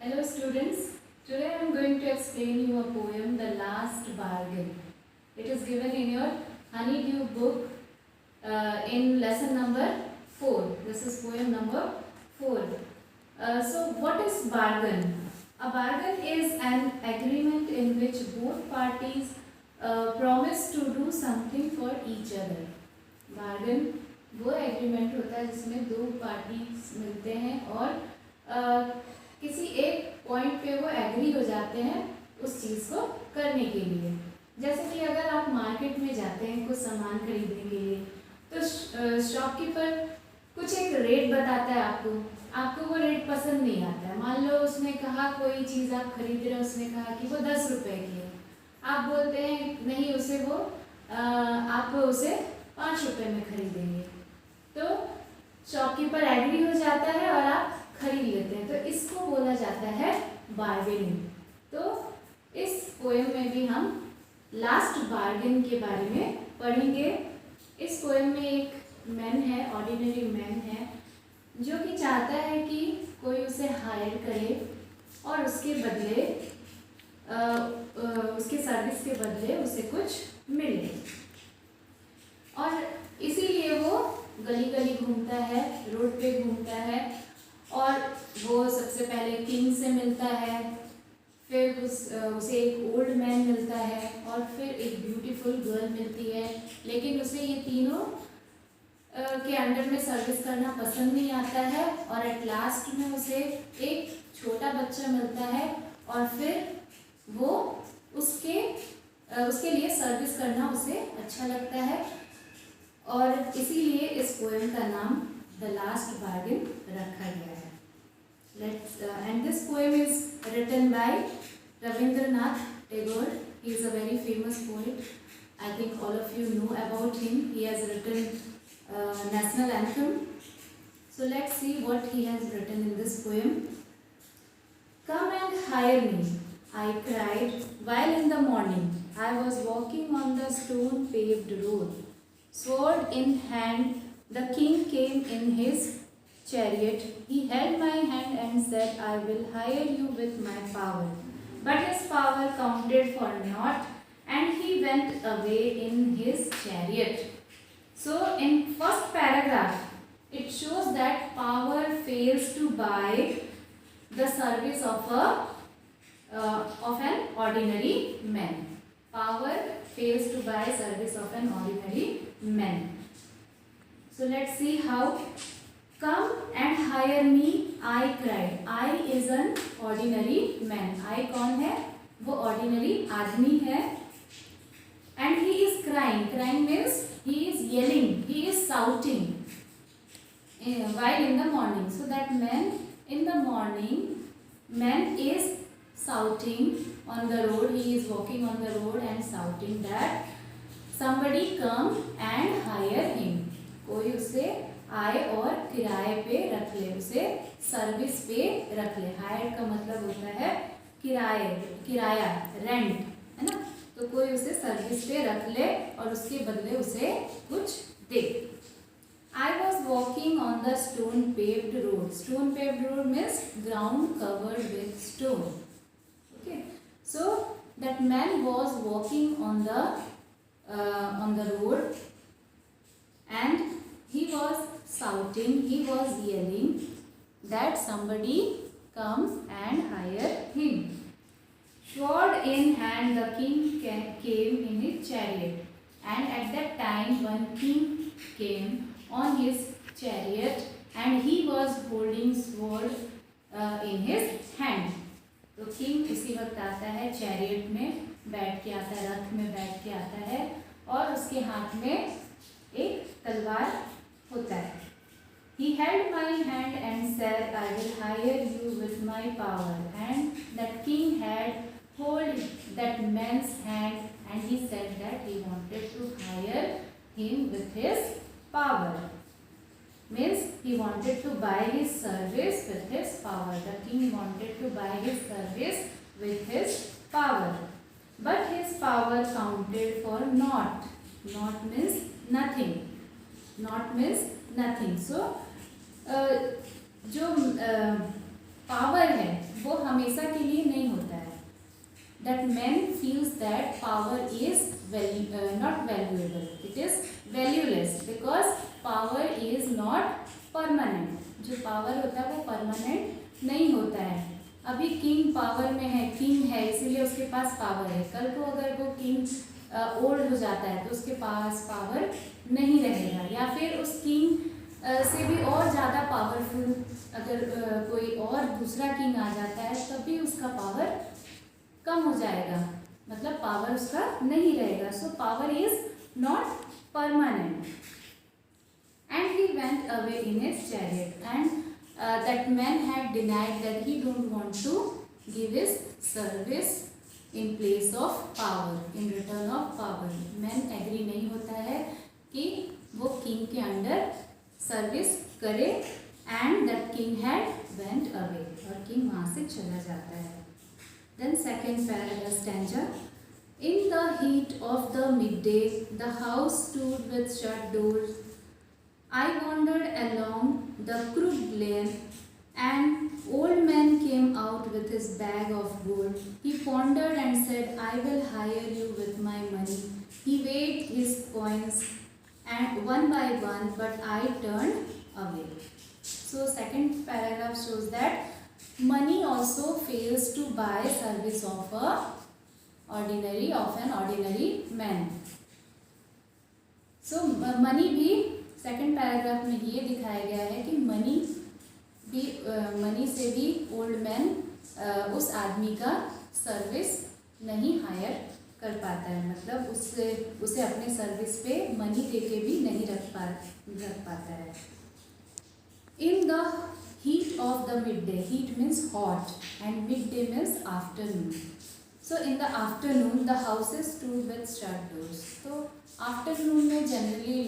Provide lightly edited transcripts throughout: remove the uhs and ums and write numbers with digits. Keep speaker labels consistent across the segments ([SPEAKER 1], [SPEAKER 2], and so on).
[SPEAKER 1] Hello students, today I am going to explain you a poem, The Last Bargain. It is given in your Honeydew book in lesson number 4. This is poem number 4. So what is bargain? A bargain is an agreement in which both parties promise to do something for each other. Bargain वो agreement होता है जिसमें दो parties मिलते हैं और किसी एक पॉइंट पे वो एग्री हो जाते हैं उस चीज़ को करने के लिए। जैसे कि अगर आप मार्केट में जाते हैं कुछ सामान खरीदने के लिए तो शॉपकीपर कुछ एक रेट बताता है आपको वो रेट पसंद नहीं आता है। मान लो उसने कहा कोई चीज़ आप खरीद रहे हो, उसने कहा कि वो 10 रुपये की है, आप बोलते हैं नहीं उसे वो आप उसे 5 रुपये में खरीदेंगे, तो शॉपकीपर एग्री हो जाता है और आप खरीद लेते हैं, तो इसको बोला जाता है बार्गेनिंग। तो इस पोएम में भी हम लास्ट बार्गेन के बारे में पढ़ेंगे। इस पोएम में एक मैन है, ऑर्डिनरी मैन है, जो कि चाहता है कि कोई उसे हायर करे और उसके बदले उसके सर्विस के बदले उसे कुछ मिले, और इसीलिए वो गली गली घूमता है, रोड पे घूमता है, और वो सबसे पहले किंग से मिलता है, फिर उसे एक ओल्ड मैन मिलता है, और फिर एक ब्यूटीफुल गर्ल मिलती है। लेकिन उसे ये तीनों के अंडर में सर्विस करना पसंद नहीं आता है, और एट लास्ट में उसे एक छोटा बच्चा मिलता है, और फिर वो उसके लिए सर्विस करना उसे अच्छा लगता है, और इसीलिए इस पोएम का नाम द लास्ट बार्गेन रखा गया है। And this poem is written by Rabindranath Tagore. He is a very famous poet. I think all of you know about him. He has written national anthem. So let's see what he has written in this poem. Come and hire me, I cried while in the morning I was walking on the stone paved road. Sword in hand, the king came in his chariot. He held my hand and said, I will hire you with my power. But his power counted for naught, and he went away in his chariot. So in first paragraph, it shows that power fails to buy the service of an ordinary man. Power fails to buy service of an ordinary man. So let's see how. Come and hire me, I cried. I is an ordinary man. I कौन है? वो ordinary आदमी है. And he is crying. Crying means he is yelling. He is shouting while in the morning. So that man in the morning, man is shouting on the road. He is walking on the road and shouting that somebody come and hire him. कोई उसे आए और किराए पे रख ले, उसे service पे रख ले। हायर का मतलब होता है किराया, रेंट, है ना। तो कोई उसे सर्विस पे रख ले और उसके बदले उसे कुछ दे। I was walking on the stone paved road. Stone paved road means ground covered with stone. Okay, so that man was walking on the road, and he was shouting, he was yelling that somebody come and hire him. Sword in hand, the king came in his chariot, and at that time one king came on his chariot, and he was holding sword in his hand. तो king उसी वक्त आता है, chariot में बैठ के आता है, रथ में बैठ के आता है, और उसके हाथ में एक तलवार होता है। He held my hand and said, I will hire you with my power. And that king had hold that man's hand, and he said that he wanted to hire him with his power. Means he wanted to buy his service with his power. The king wanted to buy his service with his power. But his power counted for naught. Naught means nothing. Naught means nothing. So जो power है वो हमेशा के लिए नहीं होता है। That man feels that power is not valuable, it is valueless, because power is not permanent. जो पावर होता है वो परमानेंट नहीं होता है। अभी किंग पावर में है, किंग है इसीलिए उसके पास पावर है। कल को अगर वो किंग ओल्ड हो जाता है तो उसके पास पावर नहीं रहेगा, या फिर उस किंग से भी और ज़्यादा पावरफुल अगर कोई और दूसरा किंग आ जाता है तब भी उसका पावर कम हो जाएगा, मतलब पावर उसका नहीं रहेगा। So power is not permanent. And he went away in his chariot, and that man had denied that he don't want to give his service in place of power, in return of power. Man agree नहीं होता है कि वो king के under service करे, and that king had went away, और king वहाँ से चला जाता है। Then second paragraph stanza. In the heat of the midday, the house stood with shut doors. I wandered along the crooked lane, and old man came out with his bag of gold. He pondered and said, I will hire you with my money. He weighed his coins and one by one, but I turned away. So second paragraph shows that money also fails to buy service of an ordinary man. So money भी second paragraph में ये दिखाया गया है कि money से भी old man उस आदमी का सर्विस नहीं हायर कर पाता है, मतलब उसे अपने सर्विस पे मनी दे के भी नहीं रख पाता है। In the heat of the mid day, heat means hot and mid day means afternoon. So in the afternoon the houses stood with shut doors. तो आफ्टरनून में जनरली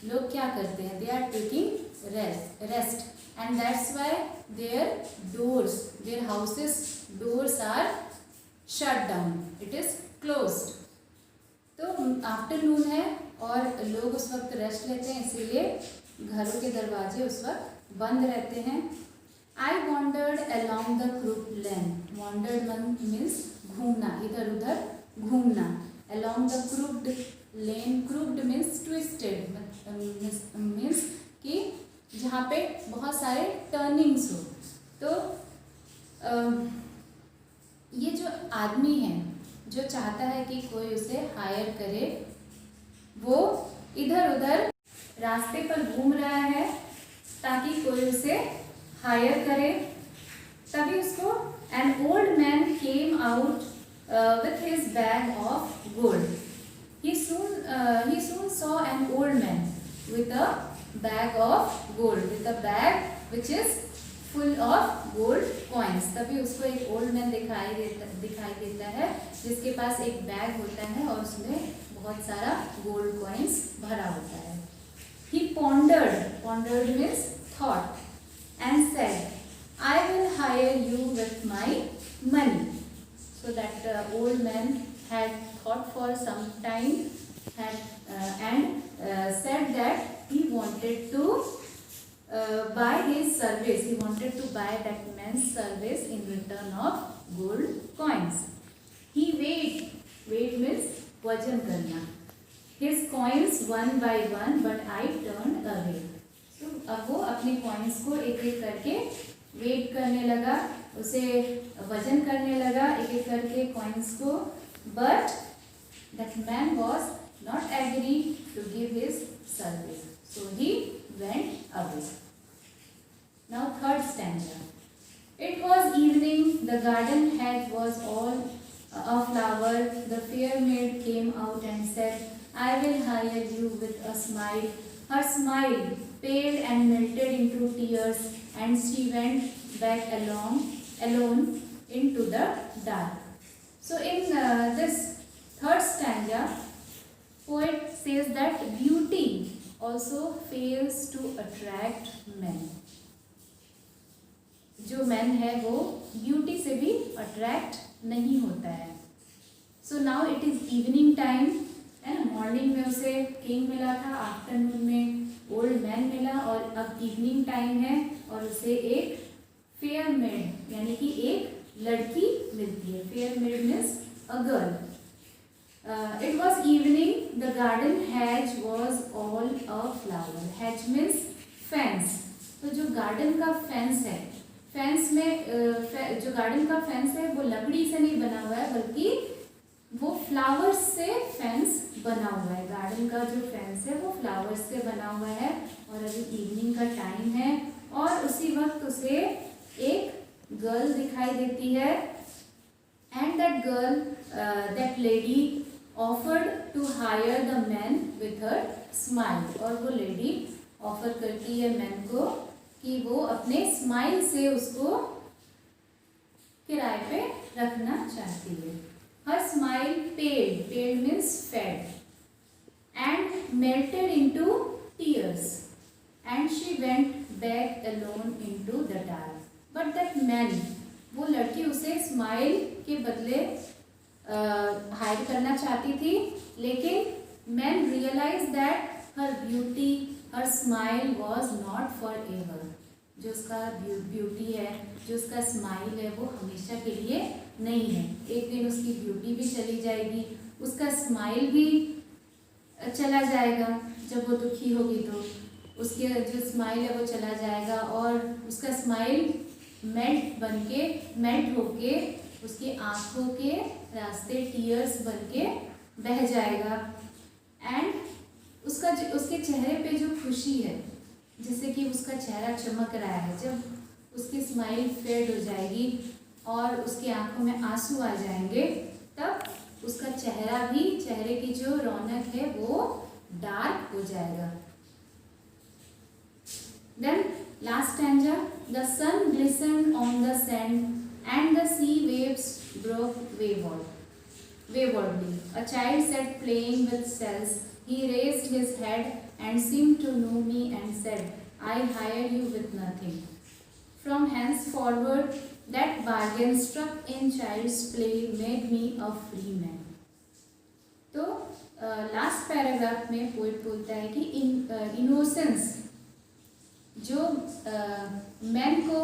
[SPEAKER 1] लोग क्या करते हैं, they are taking rest, and that's why their houses doors are shut down, it is closed. तो afternoon है और लोग उस वक्त रेस्ट लेते हैं, इसीलिए घरों के दरवाजे उस वक्त बंद रहते हैं। आई wandered along the crude lane, wandered means घूमना, इधर उधर घूमना। Along the crude lane, crude means twisted, means कि जहाँ पे बहुत सारे टर्निंग्स हो। तो ये जो आदमी है जो चाहता है कि कोई उसे हायर करे, वो इधर उधर रास्ते पर घूम रहा है ताकि कोई उसे हायर करे। तभी उसको an old man came out with his bag of gold. He soon saw an old man with a bag of gold, with a bag which is full of gold coins. तभी उसको एक old man दिखाई देता है जिसके पास एक bag होता है और उसमें बहुत सारा गोल्ड कॉइन्स भरा होता है। He pondered means thought, and said, I will hire you with my money. So that old man had thought for some time and said that he wanted to buy his service. He wanted to buy that man's service in return of gold coins. He weighed means वजन करना, his coins one by one, but I turned away. So अब वो अपने coins को एक एक करके wait करने लगा, उसे वजन करने लगा एक एक करके कॉइन्स को, but that man was not agree to give his service, so he went away. Now third stanza. It was evening, the garden head was all a flower, the fair maid came out and said, I will hire you with a smile. Her smile paled and melted into tears, and she went back alone into the dark. So in this third stanza, poet says that beauty also fails to attract men. जो man है वो beauty से भी attract नहीं होता है। So now it is evening time, है ना। मॉर्निंग में उसे किंग मिला था, आफ्टरनून में ओल्ड मैन मिला, और अब इवनिंग टाइम है और उसे एक फेयर मेड यानी कि एक लड़की मिलती है। Fair made means a girl. It was evening, the garden has was all a flower. Has means fence. तो जो गार्डन का फेंस है, फेंस में जो गार्डन का फेंस है वो लकड़ी से नहीं बना हुआ है, बल्कि वो फ्लावर्स से फेंस बना हुआ है। गार्डन का जो फेंस है वो फ्लावर्स से बना हुआ है। और अभी इवनिंग का टाइम है और उसी वक्त उसे एक गर्ल दिखाई देती है। And that girl, that lady offered to hire the man with her smile. और वो लेडी ऑफर करती है मैन को कि वो अपने स्माइल से उसको किराए पे रखना चाहती है। Her smile paled means fed, and melted into tears, and she went back alone into the dark. But that man, वो लड़की उसे स्माइल के बदले हाइड करना चाहती थी, लेकिन man realise that her beauty, her smile was not for ever. जो उसका ब्यूटी है, जो उसका स्माइल है, वो हमेशा के लिए नहीं है। एक दिन उसकी ब्यूटी भी चली जाएगी, उसका स्माइल भी चला जाएगा। जब वो दुखी होगी तो उसके जो स्माइल है वो चला जाएगा और उसका स्माइल मेल्ट होके उसकी आंखों के रास्ते टीयर्स बनके बह जाएगा। एंड उसके चेहरे पे जो खुशी है, जिससे कि उसका चेहरा चमक रहा है, जब उसकी स्माइल फेड हो जाएगी और उसकी आंखों में आंसू आ जाएंगे, तब उसका चेहरा भी, चेहरे की जो रौनक है वो डार्क हो जाएगा। Then last stanza, the sun glistened on the sand and the sea waves broke waywardly. A child sat playing with shells. He raised his head and seemed to know me and said, I hire you with nothing. From henceforward, that bargain struck in child's play made me a free man. तो last paragraph में poet बोलता है कि innocence, जो man को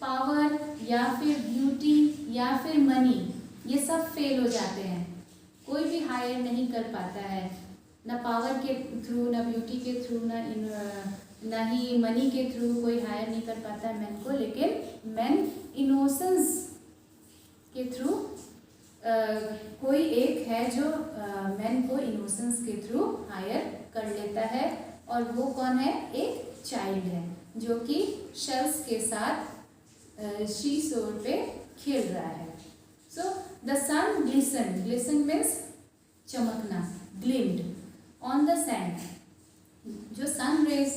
[SPEAKER 1] power या फिर beauty या फिर मनी, ये सब फेल हो जाते हैं। कोई भी हायर नहीं कर पाता है, ना पावर के थ्रू, ना ब्यूटी के थ्रू, ना ही मनी के थ्रू कोई हायर नहीं कर पाता है मैन को। लेकिन मैन इनोसेंस के थ्रू कोई एक है जो मैन को इनोसेंस के थ्रू हायर कर लेता है, और वो कौन है? एक चाइल्ड है जो कि शेल्स के साथ शी शोर पे खेल रहा है। So the sun glisten, glisten means चमकना, ग्लिम्ड ऑन द सैंड। जो सन रेज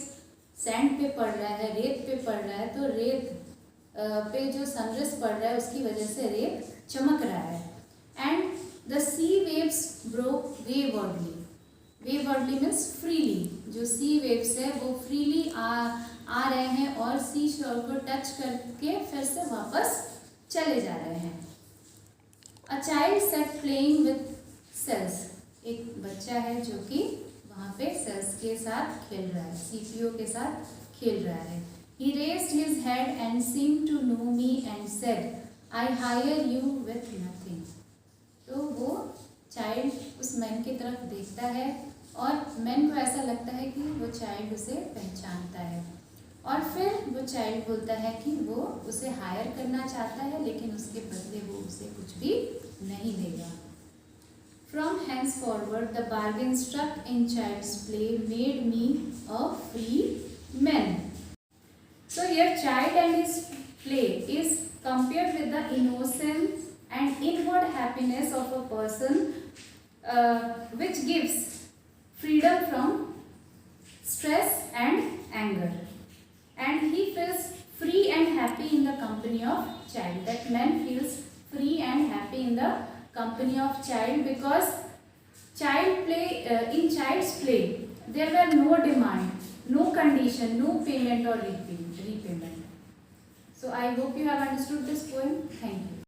[SPEAKER 1] सैंड पे पड़ रहा है, रेत पे पड़ रहा है, तो रेत पे जो सनरेज पड़ रहा है उसकी वजह से रेत चमक रहा है। And the sea waves broke waywardly, waywardly means freely. जो सी वेव्स है वो फ्रीली आ रहे हैं और सी शोर को टच करके फिर से वापस चले जा रहे हैं। A child sat playing with shells, एक बच्चा है जो कि वहाँ पे सेल्स के साथ खेल रहा है, सीपीओ के साथ खेल रहा है। He raised his head and seemed to know me and said, I hire you with nothing. तो वो चाइल्ड उस मैन की तरफ देखता है और मैन को ऐसा लगता है कि वो चाइल्ड उसे पहचानता है, और फिर वो चाइल्ड बोलता है कि वो उसे हायर करना चाहता है, लेकिन उसके बदले वो उसे कुछ भी नहीं देगा। From henceforward, the bargain struck in child's play made me a free man. So here, child and his play is compared with the innocence and inward happiness of a person, which gives freedom from stress and anger, and he feels free and happy in the company of child. That man feels free and happy in the company of child, because child play, in child's play there were no demand, no condition, no payment or repayment. So I hope you have understood this poem. Thank you.